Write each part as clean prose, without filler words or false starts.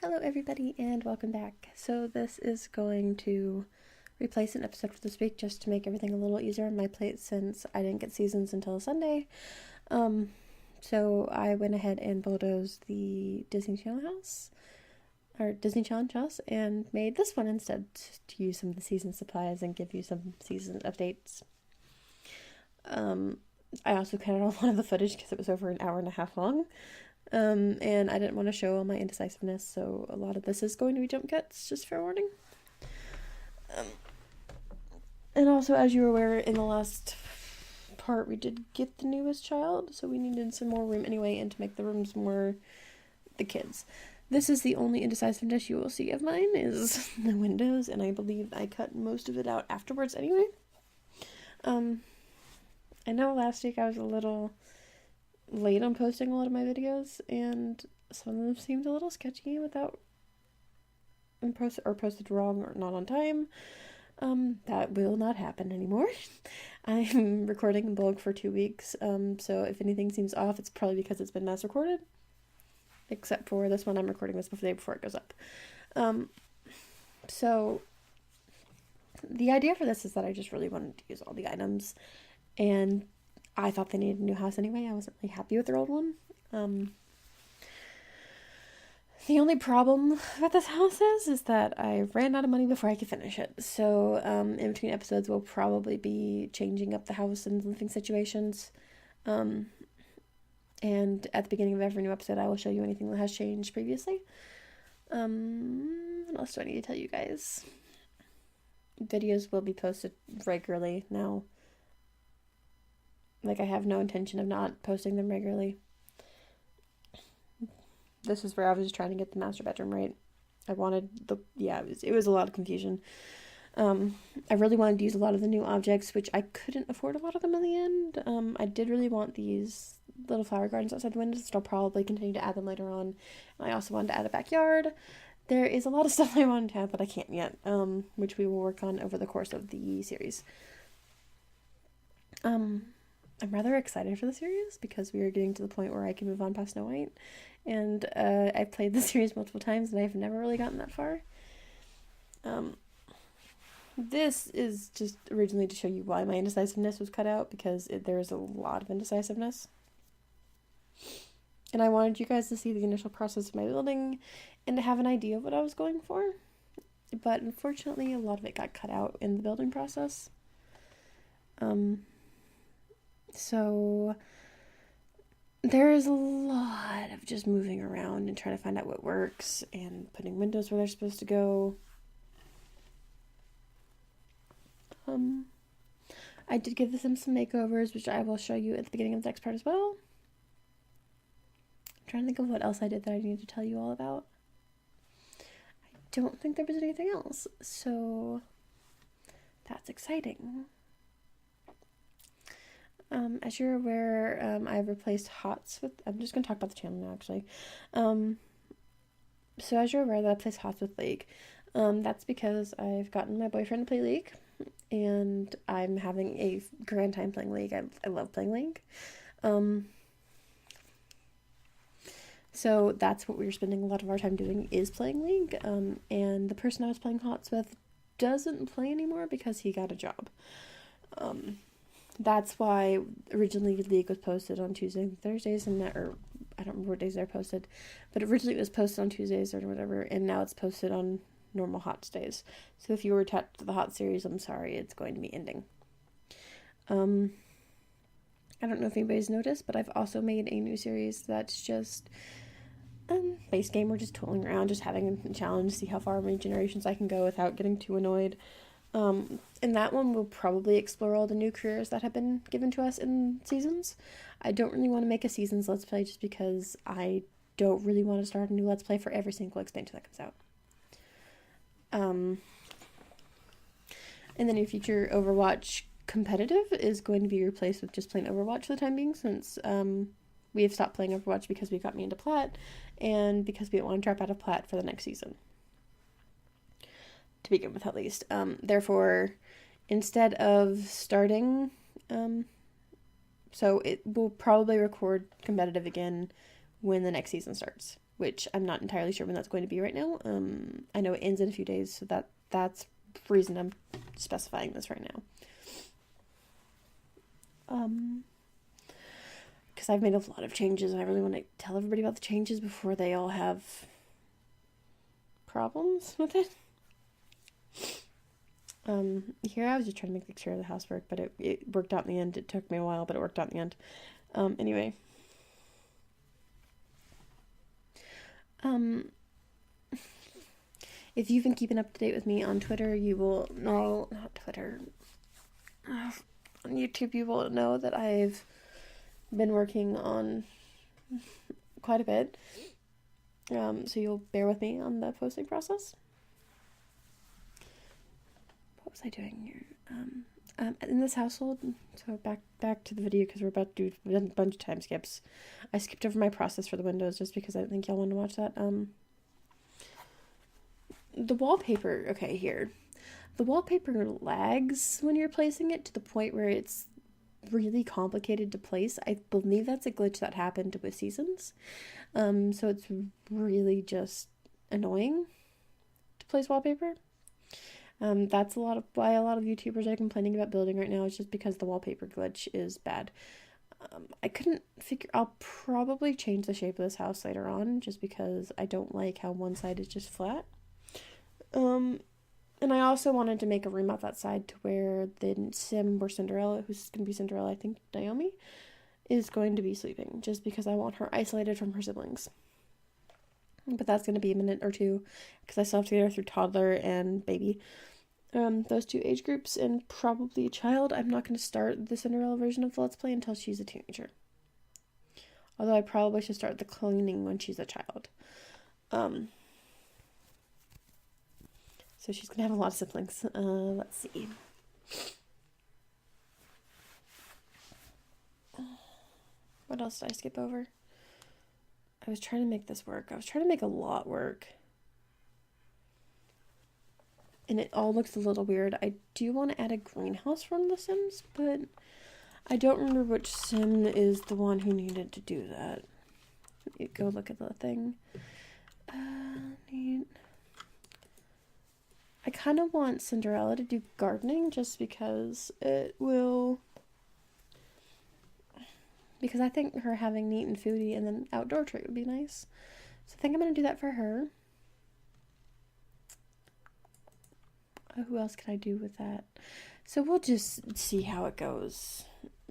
Hello everybody and welcome back. So this is going to replace an episode for this week just to make everything a little easier on my plate since I didn't get seasons until Sunday. So I went ahead and bulldozed the Disney Channel house, or Disney Challenge house, and made this one instead to use some of the season supplies and give you some season updates. I also cut out a lot of the footage because it was over an hour and a half long. And I didn't want to show all my indecisiveness, so a lot of this is going to be jump cuts, just fair warning. And also, as you were aware, in the last part, we did get the newest child, so we needed some more room anyway, and to make the rooms more the kids. This is the only indecisiveness you will see of mine, is the windows, and I believe I cut most of it out afterwards anyway. I know last week I was a little late on posting a lot of my videos, and some of them seemed a little sketchy without posted wrong or not on time. That will not happen anymore. I'm recording in bulk for 2 weeks, so if anything seems off, it's probably because it's been mass recorded. Except for this one, I'm recording this the day before it goes up. So the idea for this is that I just really wanted to use all the items, and I thought they needed a new house anyway. I wasn't really happy with their old one. The only problem with this house is that I ran out of money before I could finish it. So in between episodes, we'll probably be changing up the house and living situations. And at the beginning of every new episode, I will show you anything that has changed previously. What else do I need to tell you guys? Videos will be posted regularly now. Like, I have no intention of not posting them regularly. This is where I was just trying to get the master bedroom right. I wanted it was a lot of confusion. I really wanted to use a lot of the new objects, which I couldn't afford a lot of them in the end. I did really want these little flower gardens outside the windows, so I'll probably continue to add them later on. I also wanted to add a backyard. There is a lot of stuff I wanted to add, but I can't yet, which we will work on over the course of the series. I'm rather excited for the series because we are getting to the point where I can move on past Snow White, and I've played the series multiple times and I've never really gotten that far. This is just originally to show you why my indecisiveness was cut out, because there is a lot of indecisiveness. And I wanted you guys to see the initial process of my building and to have an idea of what I was going for. But unfortunately, a lot of it got cut out in the building process. So there is a lot of just moving around and trying to find out what works and putting windows where they're supposed to go. I did give them some makeovers, which I will show you at the beginning of the next part as well. I'm trying to think of what else I did that I need to tell you all about. I don't think there was anything else, so that's exciting. As you're aware, I've replaced HOTS with... I'm just going to talk about the channel now, actually. So as you're aware, that I replaced HOTS with League. That's because I've gotten my boyfriend to play League, and I'm having a grand time playing League. I love playing League. So that's what we're spending a lot of our time doing, is playing League. And the person I was playing HOTS with doesn't play anymore because he got a job. That's why originally League was posted on Tuesdays and Thursdays, or I don't remember what days they're posted, but originally it was posted on Tuesdays or whatever, and now it's posted on normal HOTS days. So if you were attached to the HOTS series, I'm sorry, it's going to be ending. I don't know if anybody's noticed, but I've also made a new series that's just base game. We're just tooling around, just having a challenge, see how far many generations I can go without getting too annoyed. In that one, we'll probably explore all the new careers that have been given to us in seasons. I don't really want to make a seasons Let's Play just because I don't really want to start a new Let's Play for every single expansion that comes out. In the near future, Overwatch Competitive is going to be replaced with just plain Overwatch for the time being, since we have stopped playing Overwatch because we got me into Plat, and because we don't want to drop out of Plat for the next season. To begin with, at least. Therefore, instead of starting, so it will probably record competitive again when the next season starts. which I'm not entirely sure when that's going to be right now. I know it ends in a few days, so that's the reason I'm specifying this right now. Because I've made a lot of changes, and I really want to tell everybody about the changes before they all have problems with it. Here I was just trying to make the exterior of the house work, but it worked out in the end. It took me a while, but it worked out in the end. Anyway. If you've been keeping up to date with me on Twitter, you will know, not Twitter, on YouTube, you will know that I've been working on quite a bit. So you'll bear with me on the posting process. What was I doing here? In this household, so back to the video, because we're about to do a bunch of time skips. I skipped over my process for the windows just because I didn't think y'all wanted to watch that. The wallpaper, okay, here. The wallpaper lags when you're placing it to the point where it's really complicated to place. I believe that's a glitch that happened with Seasons. So it's really just annoying to place wallpaper. That's why a lot of YouTubers are complaining about building right now. It's just because the wallpaper glitch is bad. I couldn't figure. I'll probably change the shape of this house later on, just because I don't like how one side is just flat. And I also wanted to make a room out that side to where the sim or Cinderella, who's going to be Cinderella, I think Naomi, is going to be sleeping, just because I want her isolated from her siblings. But that's going to be a minute or two, because I still have to get her through toddler and baby. Those two age groups, and probably a child. I'm not going to start the Cinderella version of the Let's Play until she's a teenager. Although I probably should start the cleaning when she's a child. So she's going to have a lot of siblings. Let's see. What else did I skip over? I was trying to make this work. I was trying to make a lot work. And it all looks a little weird. I do want to add a greenhouse from The Sims, but I don't remember which sim is the one who needed to do that. Go look at the thing. I kind of want Cinderella to do gardening just because it will... Because I think her having neat and foodie and then outdoor trait would be nice. So I think I'm going to do that for her. Who else can I do with that? So we'll just see how it goes.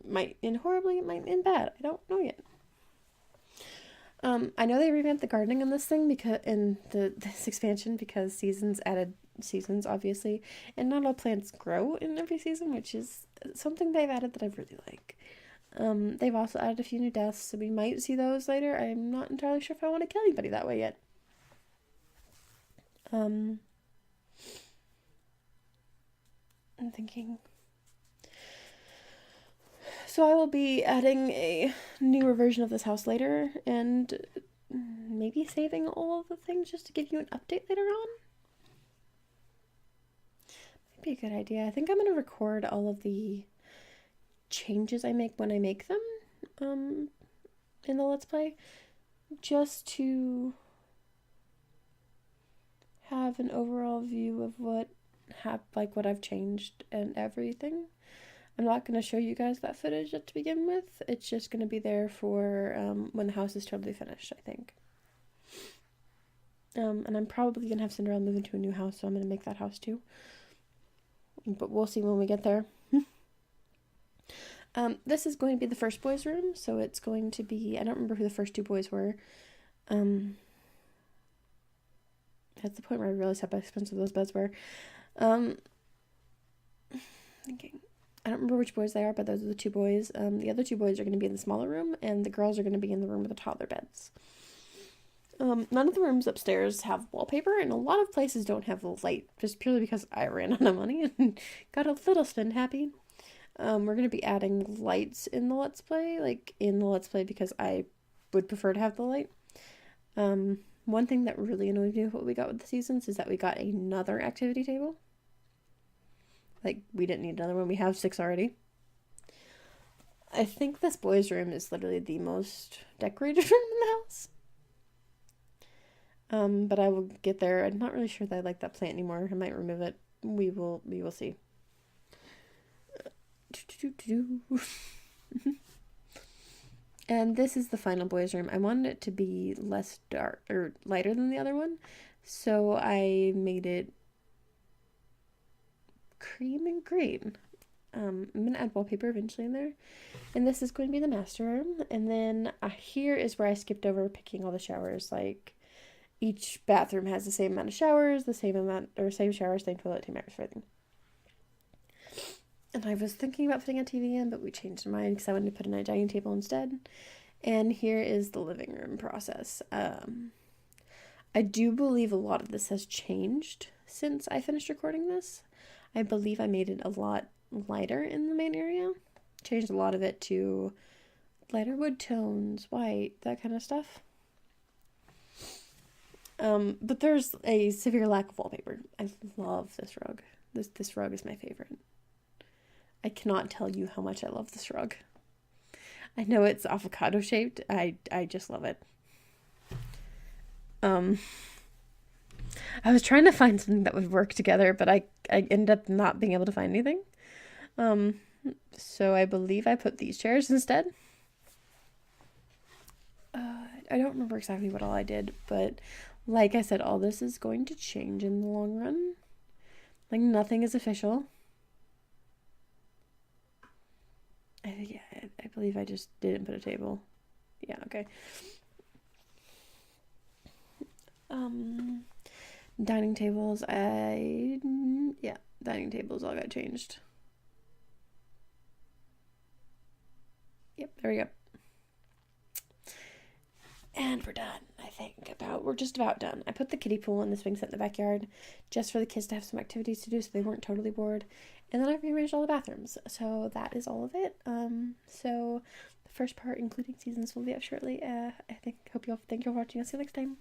Might end horribly, it might end bad. I don't know yet. I know they revamped the gardening on this thing because in this expansion, because Seasons added seasons, obviously, and not all plants grow in every season, which is something they've added that I really like. They've also added a few new deaths, so we might see those later. I'm not entirely sure if I want to kill anybody that way yet. I'm thinking. So I will be adding a newer version of this house later, and maybe saving all of the things just to give you an update later on. Might be a good idea. I think I'm going to record all of the changes I make when I make them in the Let's Play, just to have an overall view of what I've changed and everything. I'm not going to show you guys that footage to begin with. It's just going to be there for when the house is totally finished, I think. And I'm probably going to have Cinderella move into a new house, so I'm going to make that house too. But we'll see when we get there. This is going to be the first boy's room, so it's going to be... I don't remember who the first two boys were. That's the point where I realized how expensive those beds were. Thinking... I don't remember which boys they are, but those are the two boys. The other two boys are going to be in the smaller room, and the girls are going to be in the room with the toddler beds. None of the rooms upstairs have wallpaper, and a lot of places don't have light, just purely because I ran out of money and got a little spend happy. We're going to be adding lights in the Let's Play, because I would prefer to have the light. One thing that really annoyed me with what we got with the seasons is that we got another activity table. We didn't need another one. We have 6 already. I think this boys' room is literally the most decorated room in the house. But I will get there. I'm not really sure that I like that plant anymore. I might remove it. We will see. And this is the final boys' room. I wanted it to be less dark or lighter than the other one, so I made it cream and green. I'm gonna add wallpaper eventually in there, and this is going to be the master room. And then here is where I skipped over picking all the showers. Like each bathroom has the same amount of showers, the same amount or same showers, same toilet, same everything. And I was thinking about putting a TV in, but we changed our mind because I wanted to put in a dining table instead. And here is the living room process. I do believe a lot of this has changed since I finished recording this. I believe I made it a lot lighter in the main area. Changed a lot of it to lighter wood tones, white, that kind of stuff. But there's a severe lack of wallpaper. I love this rug. This rug is my favorite. I cannot tell you how much I love this rug. I know it's avocado shaped. I just love it. I was trying to find something that would work together, but I ended up not being able to find anything. So I believe I put these chairs instead. I don't remember exactly what all I did, but like I said, all this is going to change in the long run. Like nothing is official. I believe I just didn't put a table. Yeah, okay. Dining tables, dining tables all got changed. Yep, there we go. And we're done, I think. We're just about done. I put the kiddie pool and the swing set in the backyard just for the kids to have some activities to do so they weren't totally bored. And then I rearranged all the bathrooms. So that is all of it. So the first part, including seasons, will be up shortly. Thank you all for watching. I'll see you next time.